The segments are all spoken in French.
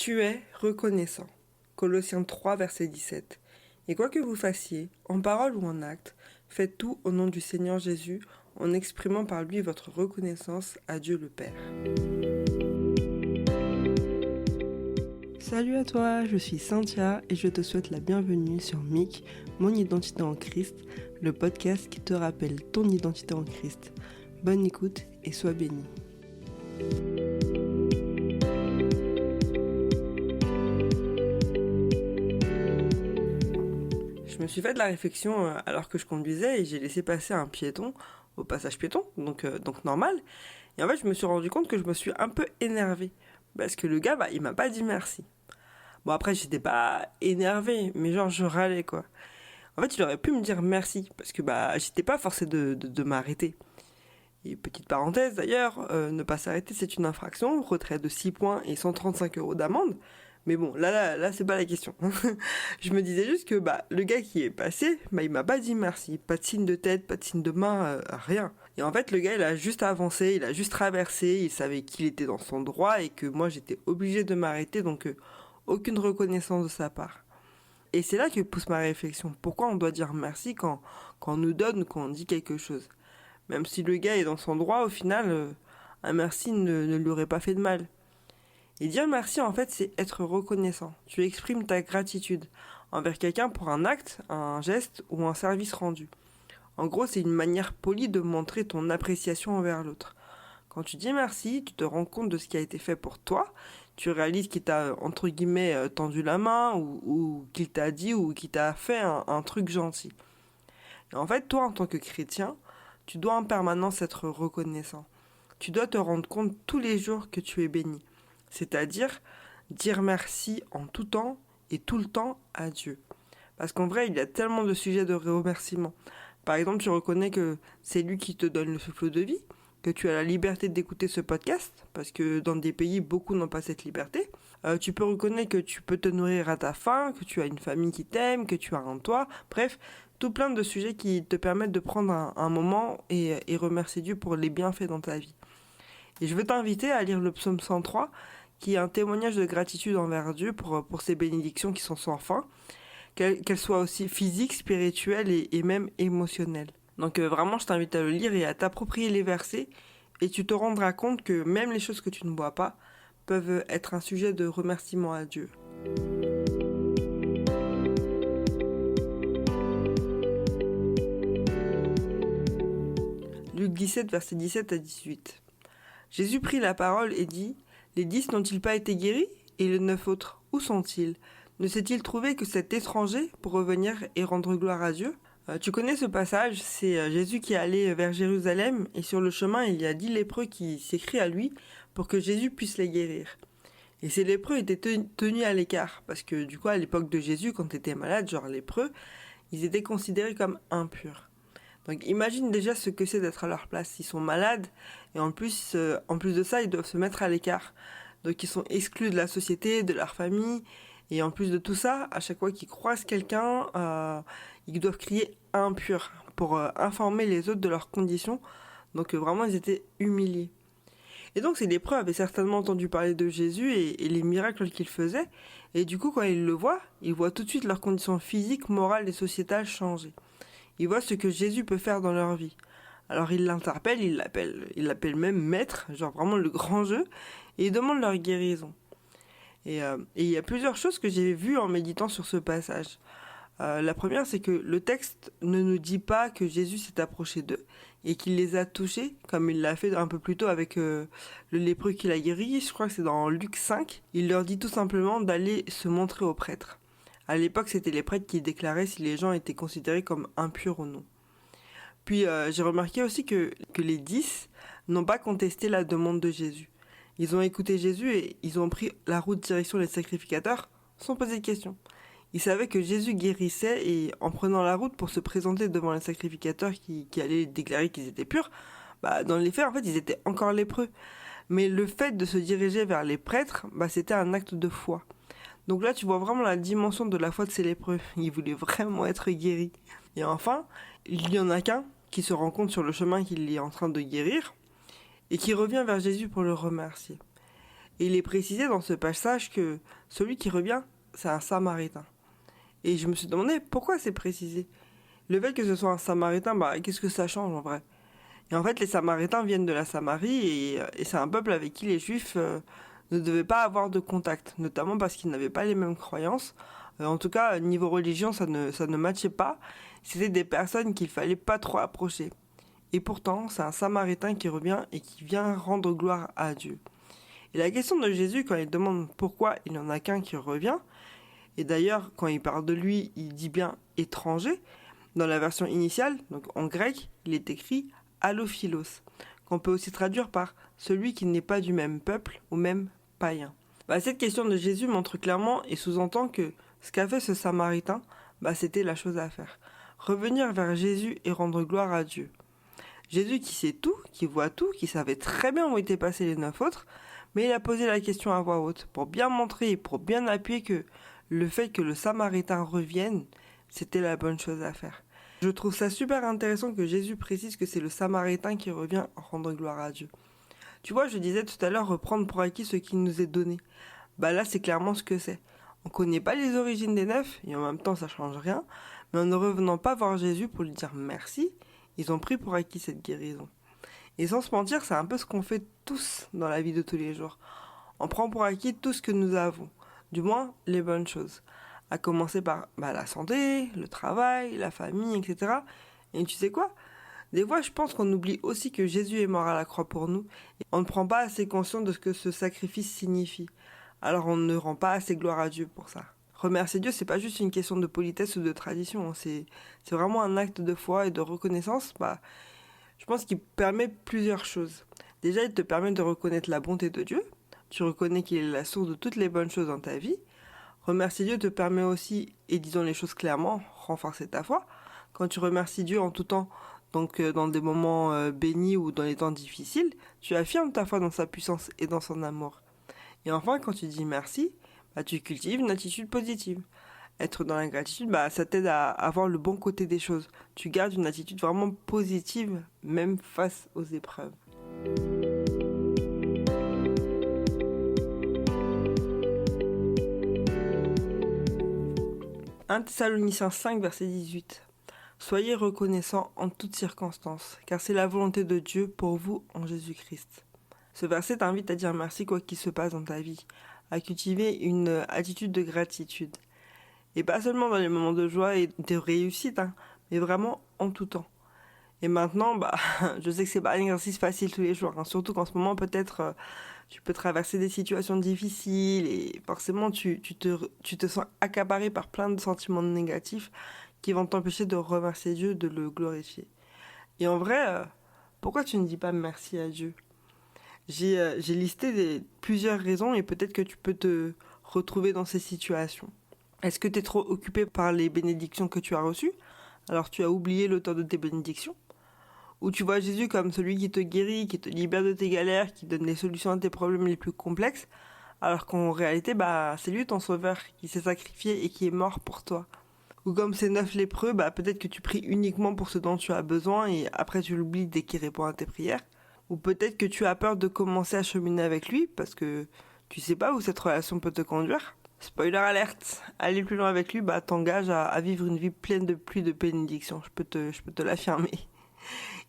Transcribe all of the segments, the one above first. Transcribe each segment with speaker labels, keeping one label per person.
Speaker 1: Tu es reconnaissant. Colossiens 3, verset 17. Et quoi que vous fassiez, en parole ou en acte, faites tout au nom du Seigneur Jésus, en exprimant par lui votre reconnaissance à Dieu le Père. Salut à toi, je suis Cynthia et je te souhaite la bienvenue sur MIC, Mon Identité en Christ, le podcast qui te rappelle ton identité en Christ. Bonne écoute et sois béni. Je me suis fait de la réflexion alors que je conduisais et j'ai laissé passer un piéton au passage piéton, donc normal. Et en fait, je me suis rendu compte que je me suis un peu énervée parce que le gars, il m'a pas dit merci. Bon, après, j'étais pas énervée, mais genre, je râlais, quoi. En fait, il aurait pu me dire merci parce que j'étais pas forcée de m'arrêter. Et petite parenthèse d'ailleurs, ne pas s'arrêter, c'est une infraction, retrait de 6 points et 135 € d'amende. Mais bon, là, c'est pas la question. Je me disais juste que le gars qui est passé, il m'a pas dit merci. Pas de signe de tête, pas de signe de main, rien. Et en fait, le gars, il a juste avancé, il a juste traversé, il savait qu'il était dans son droit et que moi, j'étais obligée de m'arrêter, donc aucune reconnaissance de sa part. Et c'est là que pousse ma réflexion. Pourquoi on doit dire merci quand on nous donne, quand on dit quelque chose ? Même si le gars est dans son droit, au final, un merci ne lui aurait pas fait de mal. Et dire merci, en fait, c'est être reconnaissant. Tu exprimes ta gratitude envers quelqu'un pour un acte, un geste ou un service rendu. En gros, c'est une manière polie de montrer ton appréciation envers l'autre. Quand tu dis merci, tu te rends compte de ce qui a été fait pour toi, tu réalises qu'il t'a, entre guillemets, tendu la main ou qu'il t'a dit ou qu'il t'a fait un truc gentil. Et en fait, toi, en tant que chrétien, tu dois en permanence être reconnaissant. Tu dois te rendre compte tous les jours que tu es béni. C'est-à-dire dire merci en tout temps et tout le temps à Dieu. Parce qu'en vrai, il y a tellement de sujets de remerciement. Par exemple, tu reconnais que c'est lui qui te donne le souffle de vie, que tu as la liberté d'écouter ce podcast, parce que dans des pays, beaucoup n'ont pas cette liberté. Tu peux reconnaître que tu peux te nourrir à ta faim, que tu as une famille qui t'aime, que tu as un toit, bref, tout plein de sujets qui te permettent de prendre un moment et remercier Dieu pour les bienfaits dans ta vie. Et je veux t'inviter à lire le psaume 103, qui est un témoignage de gratitude envers Dieu pour ses bénédictions qui sont sans fin, qu'elles soient aussi physiques, spirituelles et même émotionnelles. Donc vraiment, je t'invite à le lire et à t'approprier les versets, et tu te rendras compte que même les choses que tu ne vois pas peuvent être un sujet de remerciement à Dieu. Luc 17, versets 17 à 18. Jésus prit la parole et dit : « Les 10 n'ont-ils pas été guéris ? Et les 9 autres, où sont-ils ? Ne s'est-il trouvé que cet étranger pour revenir et rendre gloire à Dieu ?» Tu connais ce passage, c'est Jésus qui est allé vers Jérusalem et sur le chemin, il y a 10 lépreux qui s'écrient à lui pour que Jésus puisse les guérir. Et ces lépreux étaient tenus à l'écart parce que du coup, à l'époque de Jésus, quand tu étais malade, genre lépreux, ils étaient considérés comme impurs. Donc imagine déjà ce que c'est d'être à leur place. Ils sont malades et en plus de ça, ils doivent se mettre à l'écart. Donc ils sont exclus de la société, de leur famille. Et en plus de tout ça, à chaque fois qu'ils croisent quelqu'un, ils doivent crier impur pour informer les autres de leurs conditions. Donc vraiment, ils étaient humiliés. Et donc ces lépreux avaient certainement entendu parler de Jésus et les miracles qu'il faisait. Et du coup, quand ils le voient, ils voient tout de suite leurs conditions physiques, morales et sociétales changer. Ils voient ce que Jésus peut faire dans leur vie. Alors ils l'interpellent, ils l'appellent même maître, genre vraiment le grand jeu, et ils demandent leur guérison. Et il y a plusieurs choses que j'ai vues en méditant sur ce passage. La première, c'est que le texte ne nous dit pas que Jésus s'est approché d'eux et qu'il les a touchés, comme il l'a fait un peu plus tôt avec le lépreux qu'il a guéri. Je crois que c'est dans Luc 5. Il leur dit tout simplement d'aller se montrer aux prêtres. À l'époque, c'était les prêtres qui déclaraient si les gens étaient considérés comme impurs ou non. Puis j'ai remarqué aussi que les 10 n'ont pas contesté la demande de Jésus. Ils ont écouté Jésus et ils ont pris la route direction les sacrificateurs sans poser de questions. Ils savaient que Jésus guérissait et en prenant la route pour se présenter devant les sacrificateurs qui allaient déclarer qu'ils étaient purs, dans les faits, en fait, ils étaient encore lépreux. Mais le fait de se diriger vers les prêtres, c'était un acte de foi. Donc là, tu vois vraiment la dimension de la foi de ces lépreux. Ils voulaient vraiment être guéris. Et enfin, il y en a qu'un qui se rend compte sur le chemin qu'il est en train de guérir et qui revient vers Jésus pour le remercier. Et il est précisé dans ce passage que celui qui revient, c'est un Samaritain. Et je me suis demandé pourquoi c'est précisé. Le fait que ce soit un Samaritain, qu'est-ce que ça change en vrai? Et en fait, les Samaritains viennent de la Samarie et c'est un peuple avec qui les Juifs ne devaient pas avoir de contact, notamment parce qu'ils n'avaient pas les mêmes croyances. En tout cas, niveau religion, ça ne matchait pas. C'était des personnes qu'il fallait pas trop approcher. Et pourtant, c'est un Samaritain qui revient et qui vient rendre gloire à Dieu. Et la question de Jésus, quand il demande pourquoi il n'y en a qu'un qui revient, et d'ailleurs, quand il parle de lui, il dit bien étranger. Dans la version initiale, donc en grec, il est écrit allophilos, qu'on peut aussi traduire par celui qui n'est pas du même peuple ou même païen. Cette question de Jésus montre clairement et sous-entend que ce qu'a fait ce Samaritain, c'était la chose à faire. Revenir vers Jésus et rendre gloire à Dieu. Jésus qui sait tout, qui voit tout, qui savait très bien où étaient passés les 9 autres, mais il a posé la question à voix haute pour bien montrer et pour bien appuyer que le fait que le Samaritain revienne, c'était la bonne chose à faire. Je trouve ça super intéressant que Jésus précise que c'est le Samaritain qui revient rendre gloire à Dieu. Tu vois, je disais tout à l'heure reprendre pour acquis ce qui nous est donné. Là, c'est clairement ce que c'est. On ne connaît pas les origines des 9 et en même temps, ça change rien. Mais en ne revenant pas voir Jésus pour lui dire merci, ils ont pris pour acquis cette guérison. Et sans se mentir, c'est un peu ce qu'on fait tous dans la vie de tous les jours. On prend pour acquis tout ce que nous avons, du moins les bonnes choses. À commencer par la santé, le travail, la famille, etc. Et tu sais quoi ? Des fois, je pense qu'on oublie aussi que Jésus est mort à la croix pour nous. Et on ne prend pas assez conscience de ce que ce sacrifice signifie. Alors on ne rend pas assez gloire à Dieu pour ça. Remercier Dieu, c'est pas juste une question de politesse ou de tradition. C'est vraiment un acte de foi et de reconnaissance. Je pense qu'il permet plusieurs choses. Déjà, il te permet de reconnaître la bonté de Dieu. Tu reconnais qu'il est la source de toutes les bonnes choses dans ta vie. Remercier Dieu te permet aussi, et disons les choses clairement, renforcer ta foi. Quand tu remercies Dieu en tout temps, donc dans des moments bénis ou dans les temps difficiles, tu affirmes ta foi dans sa puissance et dans son amour. Et enfin, quand tu dis merci, tu cultives une attitude positive. Être dans la gratitude, ça t'aide à avoir le bon côté des choses. Tu gardes une attitude vraiment positive, même face aux épreuves. 1 Thessaloniciens 5, verset 18. Soyez reconnaissants en toutes circonstances, car c'est la volonté de Dieu pour vous en Jésus-Christ. Ce verset t'invite à dire merci quoi qu'il se passe dans ta vie, à cultiver une attitude de gratitude. Et pas seulement dans les moments de joie et de réussite, mais vraiment en tout temps. Et maintenant, je sais que c'est pas un exercice facile tous les jours, surtout qu'en ce moment, peut-être, tu peux traverser des situations difficiles et forcément, tu te sens accaparé par plein de sentiments négatifs qui vont t'empêcher de remercier Dieu, de le glorifier. Et en vrai, pourquoi tu ne dis pas merci à Dieu ? J'ai listé plusieurs raisons et peut-être que tu peux te retrouver dans ces situations. Est-ce que tu es trop occupé par les bénédictions que tu as reçues ? Alors tu as oublié l'auteur de tes bénédictions ? Ou tu vois Jésus comme celui qui te guérit, qui te libère de tes galères, qui donne les solutions à tes problèmes les plus complexes, alors qu'en réalité, c'est lui ton sauveur, qui s'est sacrifié et qui est mort pour toi. Ou comme ces 9 lépreux, peut-être que tu pries uniquement pour ce dont tu as besoin et après tu l'oublies dès qu'il répond à tes prières. Ou peut-être que tu as peur de commencer à cheminer avec lui parce que tu sais pas où cette relation peut te conduire. Spoiler alerte, aller plus loin avec lui t'engage à vivre une vie pleine de pluie de bénédictions, je peux te l'affirmer.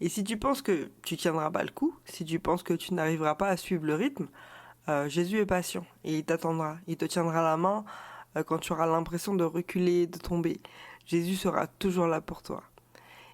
Speaker 1: Et si tu penses que tu tiendras pas le coup, si tu penses que tu n'arriveras pas à suivre le rythme, Jésus est patient et il t'attendra, il te tiendra la main quand tu auras l'impression de reculer, de tomber. Jésus sera toujours là pour toi.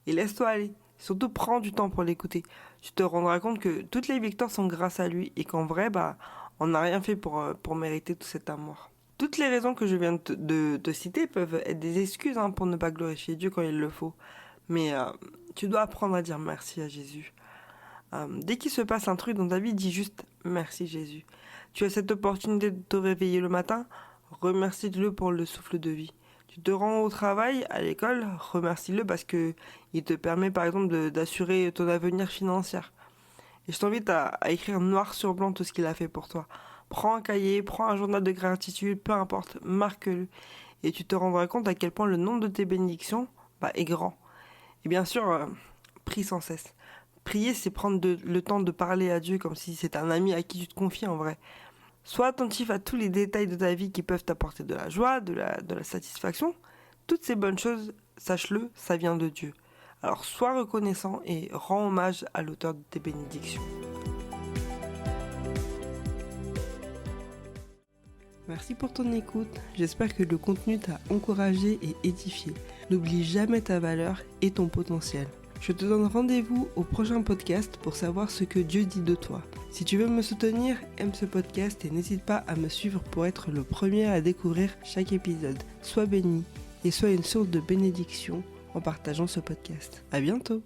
Speaker 1: Et laisse-toi aller, surtout prends du temps pour l'écouter. Tu te rendras compte que toutes les victoires sont grâce à lui et qu'en vrai, on n'a rien fait pour mériter tout cet amour. Toutes les raisons que je viens de te citer peuvent être des excuses pour ne pas glorifier Dieu quand il le faut. Mais tu dois apprendre à dire merci à Jésus. Dès qu'il se passe un truc dans ta vie, dis juste merci Jésus. Tu as cette opportunité de te réveiller le matin, remercie-le pour le souffle de vie. Tu te rends au travail, à l'école, remercie-le parce que il te permet par exemple d'assurer ton avenir financier. Et je t'invite à écrire noir sur blanc tout ce qu'il a fait pour toi. Prends un cahier, prends un journal de gratitude, peu importe, marque-le. Et tu te rendras compte à quel point le nombre de tes bénédictions est grand. Et bien sûr, prie sans cesse. Prier, c'est prendre le temps de parler à Dieu comme si c'était un ami à qui tu te confies en vrai. Sois attentif à tous les détails de ta vie qui peuvent t'apporter de la joie, de la satisfaction. Toutes ces bonnes choses, sache-le, ça vient de Dieu. Alors sois reconnaissant et rends hommage à l'auteur de tes bénédictions. Merci pour ton écoute, j'espère que le contenu t'a encouragé et édifié. N'oublie jamais ta valeur et ton potentiel. Je te donne rendez-vous au prochain podcast pour savoir ce que Dieu dit de toi. Si tu veux me soutenir, aime ce podcast et n'hésite pas à me suivre pour être le premier à découvrir chaque épisode. Sois béni et sois une source de bénédiction en partageant ce podcast. À bientôt!